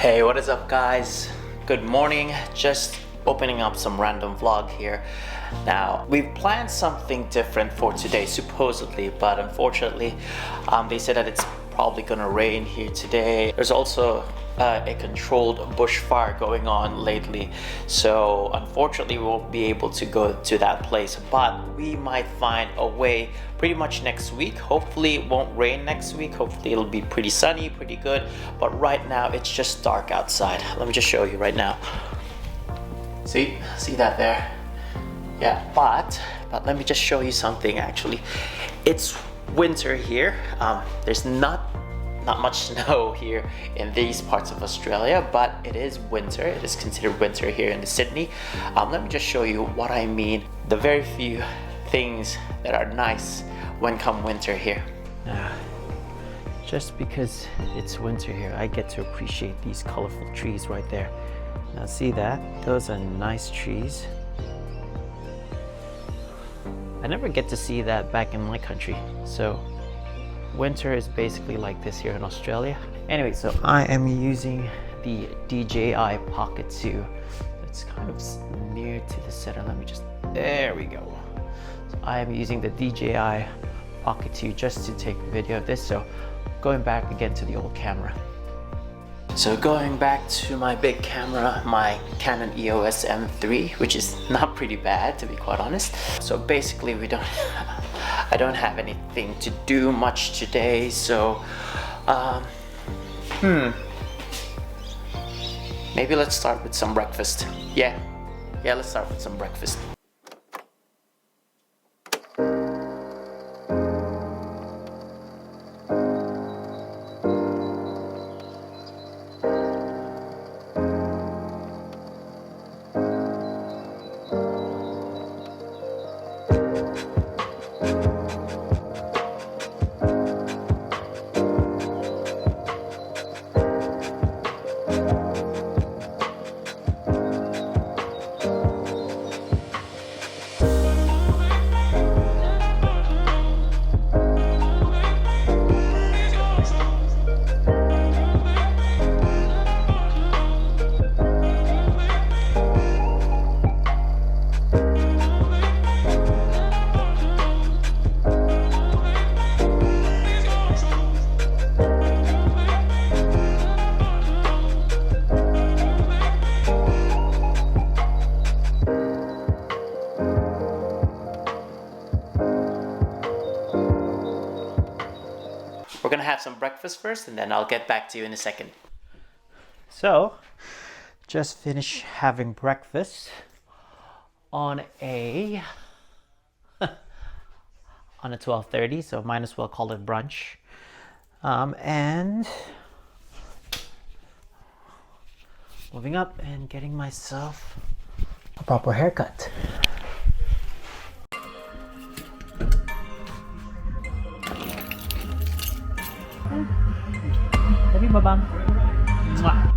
Hey, what is up guys? Good morning. Just opening up some random vlog here. Now, we've planned something different for today supposedly, but unfortunately they said that it's probably gonna rain here today. There's also a controlled bushfire going on lately, so unfortunately we won't be able to go to that place, but we might find a way pretty much next week. Hopefully it won't rain next week. Hopefully it'll be pretty sunny, pretty good, but right now it's just dark outside. Let me just show you right now. See that there? Yeah, but let me just show you something. Actually, it's winter here. There's not much snow here in these parts of Australia, but it is winter. It is considered winter here in Sydney. Let me just show you what I mean. The very few things that are nice when come winter here. Just because it's winter here, I get to appreciate these colorful trees right there. Now see that? Those are nice trees. I never get to see that back in my country. So winter is basically like this here in Australia. Anyway, so I am using the DJI Pocket 2. It's kind of near to the center. Let me just, there we go. So I am using the DJI Pocket 2 just to take a video of this. So going back again to the old camera. So going back to my big camera, my Canon EOS M3, which is not pretty bad to be quite honest. So basically I don't have anything to do much today, so maybe let's start with some breakfast. Yeah, let's start with some breakfast. We're gonna have some breakfast first and then I'll get back to you in a second. So, just finished having breakfast on a 12:30, so might as well call it brunch. And moving up and getting myself a proper haircut. Sabi babang. Mwah.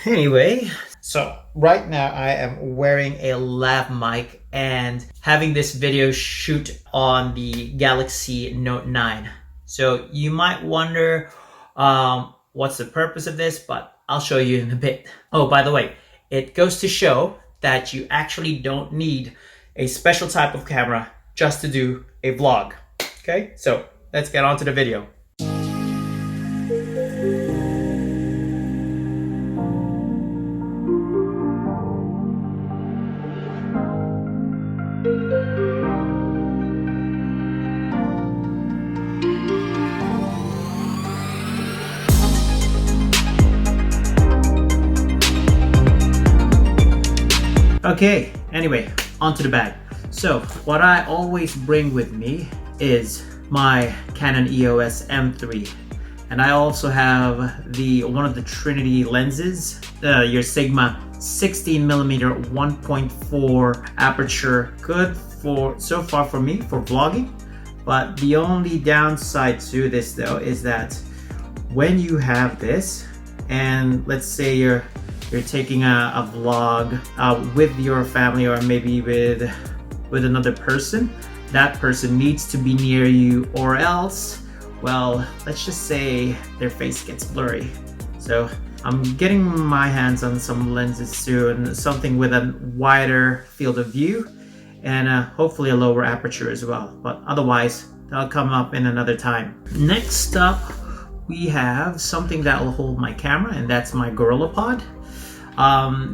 Anyway, so right now I am wearing a lav mic and having this video shoot on the Galaxy Note 9. So you might wonder what's the purpose of this, but I'll show you in a bit. Oh, by the way, it goes to show that you actually don't need a special type of camera just to do a vlog. Okay, so let's get on to the video. Okay, anyway, onto the bag. So what I always bring with me is my Canon EOS M3. And I also have one of the Trinity lenses, your Sigma 16mm 1.4 aperture. Good so far for me for vlogging. But the only downside to this though is that when you have this, and let's say you're taking a vlog with your family or maybe with another person, that person needs to be near you, or else, well, let's just say their face gets blurry. So I'm getting my hands on some lenses soon, something with a wider field of view and hopefully a lower aperture as well. But otherwise, that'll come up in another time. Next up, we have something that will hold my camera, and that's my Gorillapod.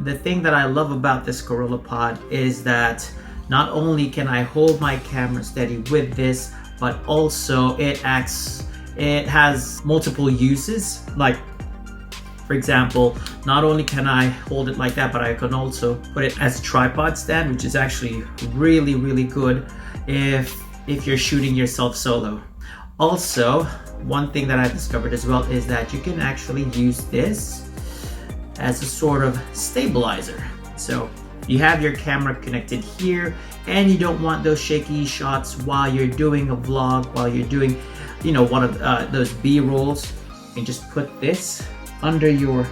The thing that I love about this Gorillapod is that not only can I hold my camera steady with this, but also it has multiple uses. Like, for example, not only can I hold it like that, but I can also put it as a tripod stand, which is actually really, really good if you're shooting yourself solo. Also, one thing that I've discovered as well is that you can actually use this as a sort of stabilizer. So you have your camera connected here and you don't want those shaky shots while you're doing a vlog, while you're doing, you know, one of those B-rolls. You can just put this under your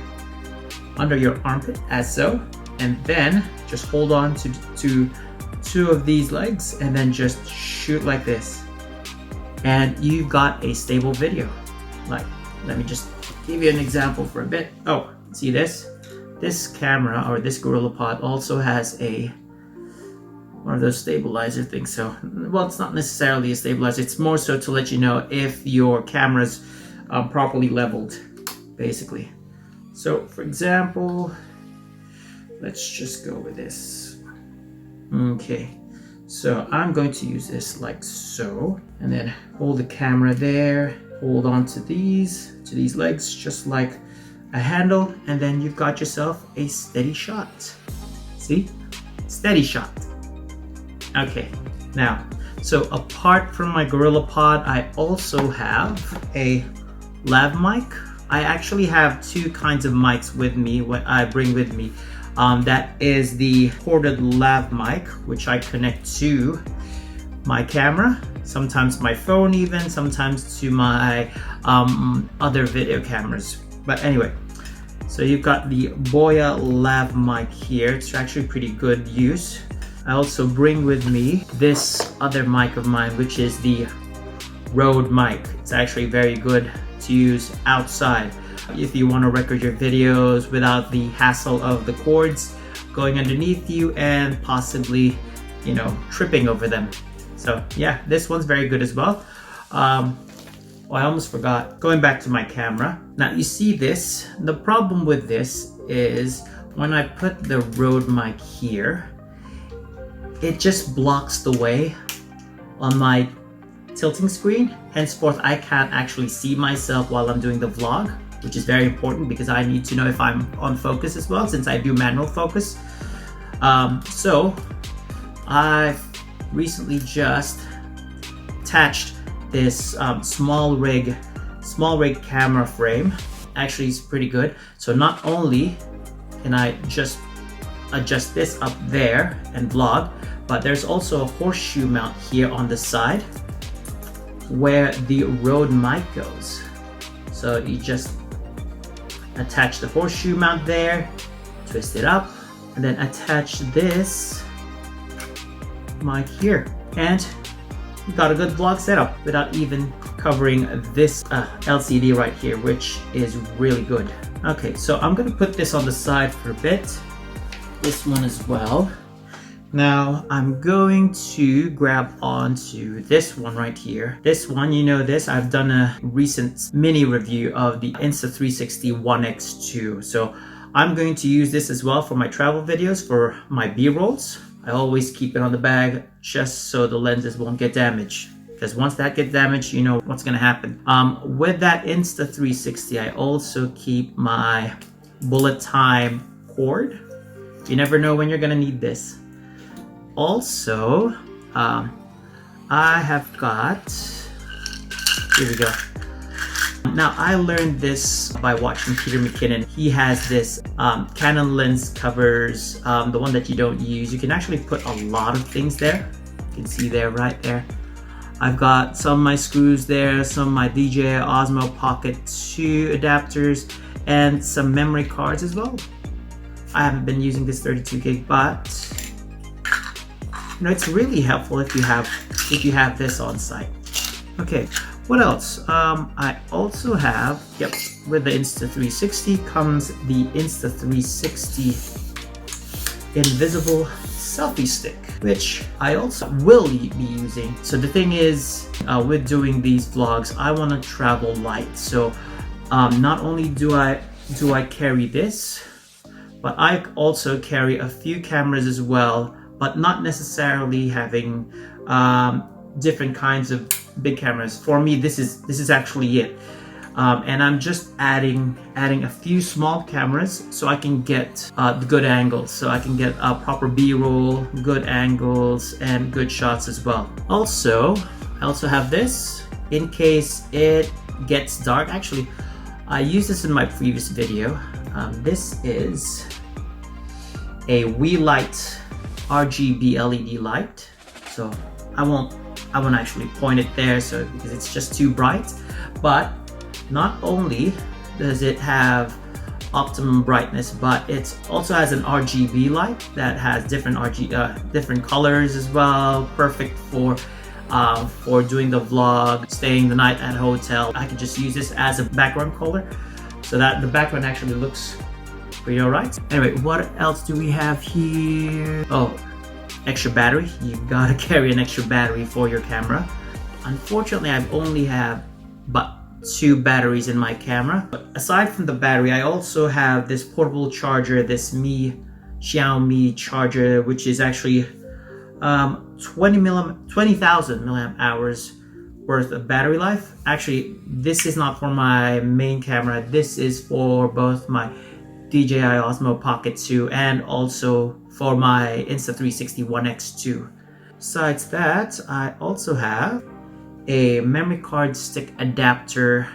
armpit as so, and then just hold on to two of these legs and then just shoot like this, and you've got a stable video. Like, let me just give you an example for a bit. Oh, see this camera, or this Gorillapod, also has one of those stabilizer things. So, well, it's not necessarily a stabilizer, it's more so to let you know if your camera's properly leveled, basically. So for example, let's just go with this. Okay, so I'm going to use this like so, and then hold the camera there, hold on to these legs just like a handle, and then you've got yourself a steady shot. See? Steady shot. Okay, now, so apart from my Gorillapod, I also have a lav mic. I actually have two kinds of mics with me, what I bring with me. That is the corded lav mic, which I connect to my camera, sometimes my phone even, sometimes to my other video cameras. But anyway, so you've got the Boya lav mic here. It's actually pretty good use. I also bring with me this other mic of mine, which is the Rode mic. It's actually very good to use outside if you want to record your videos without the hassle of the cords going underneath you and possibly, you know, tripping over them. So yeah, this one's very good as well. Oh, I almost forgot. Going back to my camera. Now you see this. The problem with this is when I put the Rode mic here, it just blocks the way on my tilting screen. Henceforth, I can't actually see myself while I'm doing the vlog, which is very important because I need to know if I'm on focus as well, since I do manual focus. So I've recently just attached this small rig camera frame. Actually, it's pretty good. So not only can I just adjust this up there and vlog, but there's also a horseshoe mount here on the side where the Rode mic goes. So you just attach the horseshoe mount there, twist it up, and then attach this mic here, and you got a good vlog setup without even covering this LCD right here, which is really good. Okay, so I'm gonna put this on the side for a bit, this one as well. Now I'm going to grab onto this one right here. This one, you know this, I've done a recent mini review of the Insta360 One X2. So I'm going to use this as well for my travel videos, for my B-rolls. I always keep it on the bag just so the lenses won't get damaged, because once that gets damaged, you know what's gonna happen. With that Insta360, I also keep my bullet time cord You never know when you're gonna need this. Also, I have got, here we go. Now, I learned this by watching Peter McKinnon. He has this Canon lens covers, the one that you don't use. You can actually put a lot of things there. You can see there, right there. I've got some of my screws there, some of my DJI Osmo Pocket 2 adapters, and some memory cards as well. I haven't been using this 32 gig, but you know, it's really helpful if you have this on site. Okay. What else? I also have, with the Insta360 comes the Insta360 invisible selfie stick, which I also will be using. So the thing is, with doing these vlogs, I want to travel light. So not only do I carry this, but I also carry a few cameras as well, but not necessarily having different kinds of big cameras. For me, this is actually it, and I'm just adding a few small cameras so I can get the good angles, so I can get proper B-roll, good angles, and good shots as well. Also, I also have this in case it gets dark. Actually, I used this in my previous video. This is a WeLight RGB LED light, so I won't actually point it there, so because it's just too bright. But not only does it have optimum brightness, but it also has an RGB light that has different colors as well. Perfect for doing the vlog, staying the night at a hotel. I could just use this as a background color, so that the background actually looks pretty alright. Anyway, what else do we have here? Oh, extra battery. You gotta carry an extra battery for your camera. Unfortunately, I only have but 2 batteries in my camera. But aside from the battery, I also have this portable charger, this Xiaomi charger, which is actually 20,000 milliamp hours worth of battery life. Actually, this is not for my main camera. This is for both my DJI Osmo Pocket 2 and also for my Insta360 One X2. Besides that, I also have a memory card stick adapter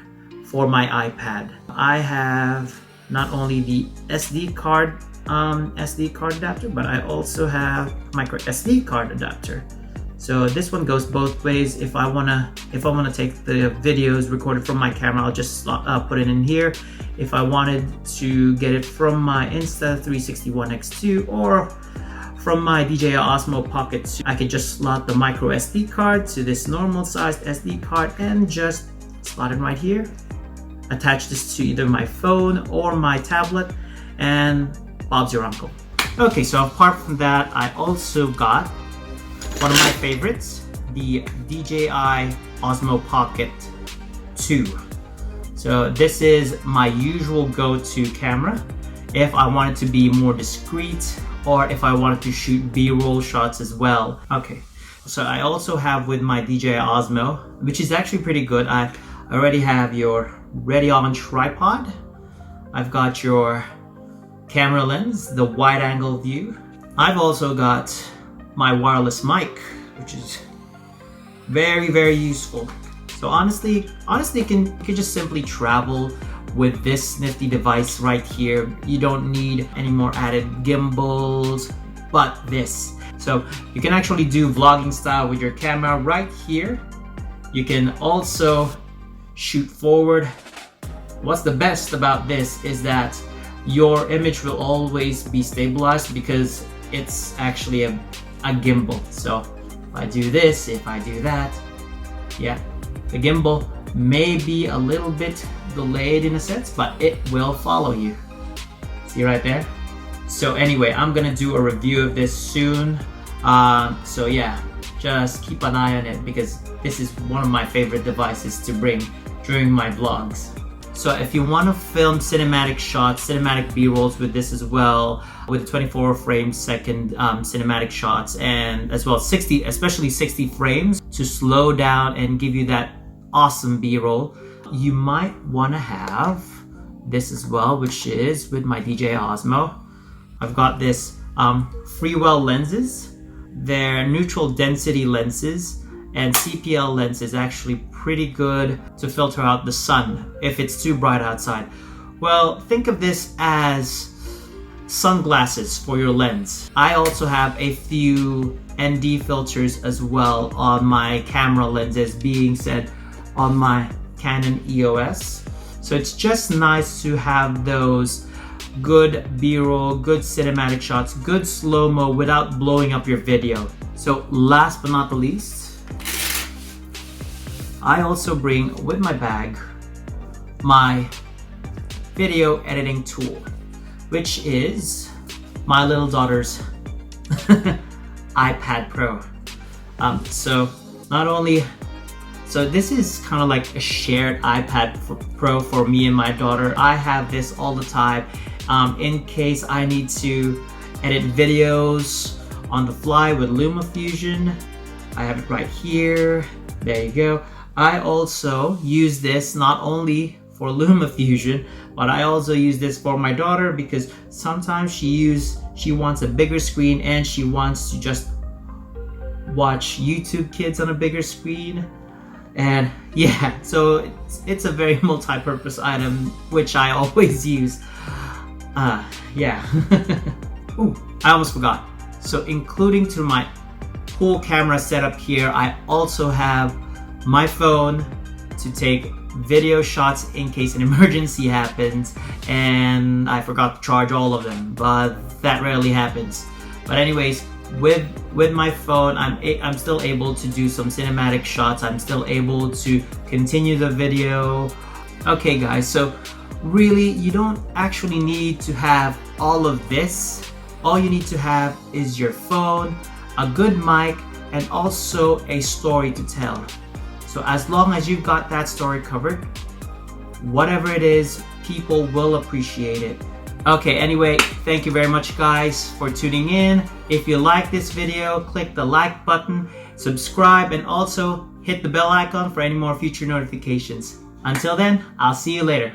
for my iPad. I have not only the SD card adapter, but I also have micro SD card adapter. So this one goes both ways. If I wanna take the videos recorded from my camera, I'll just put it in here. If I wanted to get it from my Insta360 One X2 or from my DJI Osmo Pocket 2, I could just slot the micro SD card to this normal sized SD card and just slot it right here. Attach this to either my phone or my tablet, and Bob's your uncle. Okay, so apart from that, I also got one of my favorites, the DJI Osmo Pocket 2. So this is my usual go-to camera if I wanted to be more discreet or if I wanted to shoot B-roll shots as well. Okay, so I also have with my DJI Osmo, which is actually pretty good. I already have your ready-on tripod. I've got your camera lens, the wide-angle view. I've also got my wireless mic, which is very, very useful. So honestly, you can just simply travel with this nifty device right here. You don't need any more added gimbals, but this. So you can actually do vlogging style with your camera right here. You can also shoot forward. What's the best about this is that your image will always be stabilized because it's actually a gimbal. So if I do this, if I do that, yeah, the gimbal may be a little bit delayed in a sense, but it will follow you. See right there? So anyway, I'm gonna do a review of this soon. So yeah, just keep an eye on it because this is one of my favorite devices to bring during my vlogs. So if you want to film cinematic shots, cinematic B-rolls with this as well, with 24 frames second cinematic shots, and as well 60, especially 60 frames to slow down and give you that awesome B-roll, you might want to have this as well, which is with my DJI Osmo. I've got this freewell lenses. They're neutral density lenses, and CPL lens is actually pretty good to filter out the sun if it's too bright outside. Well, think of this as sunglasses for your lens. I also have a few ND filters as well on my camera lenses, being said on my Canon EOS. So it's just nice to have those good B-roll, good cinematic shots, good slow-mo without blowing up your video. So last but not the least, I also bring with my bag my video editing tool, which is my little daughter's iPad Pro. So this is kind of like a shared iPad Pro for me and my daughter. I have this all the time in case I need to edit videos on the fly with LumaFusion. I have it right here. There you go. I also use this not only for LumaFusion, but I also use this for my daughter because sometimes she wants a bigger screen and she wants to just watch YouTube Kids on a bigger screen. And yeah, so it's a very multi-purpose item which I always use. Yeah. Ooh, I almost forgot. So including to my whole camera setup here, I also have my phone to take video shots in case an emergency happens, and I forgot to charge all of them, but that rarely happens. But anyways, with my phone, I'm still able to do some cinematic shots. I'm still able to continue the video. Okay guys, so really you don't actually need to have all of this. All you need to have is your phone, a good mic, and also a story to tell. So as long as you've got that story covered, whatever it is, people will appreciate it. Okay, anyway, thank you very much guys for tuning in. If you like this video, click the like button, subscribe, and also hit the bell icon for any more future notifications. Until then, I'll see you later.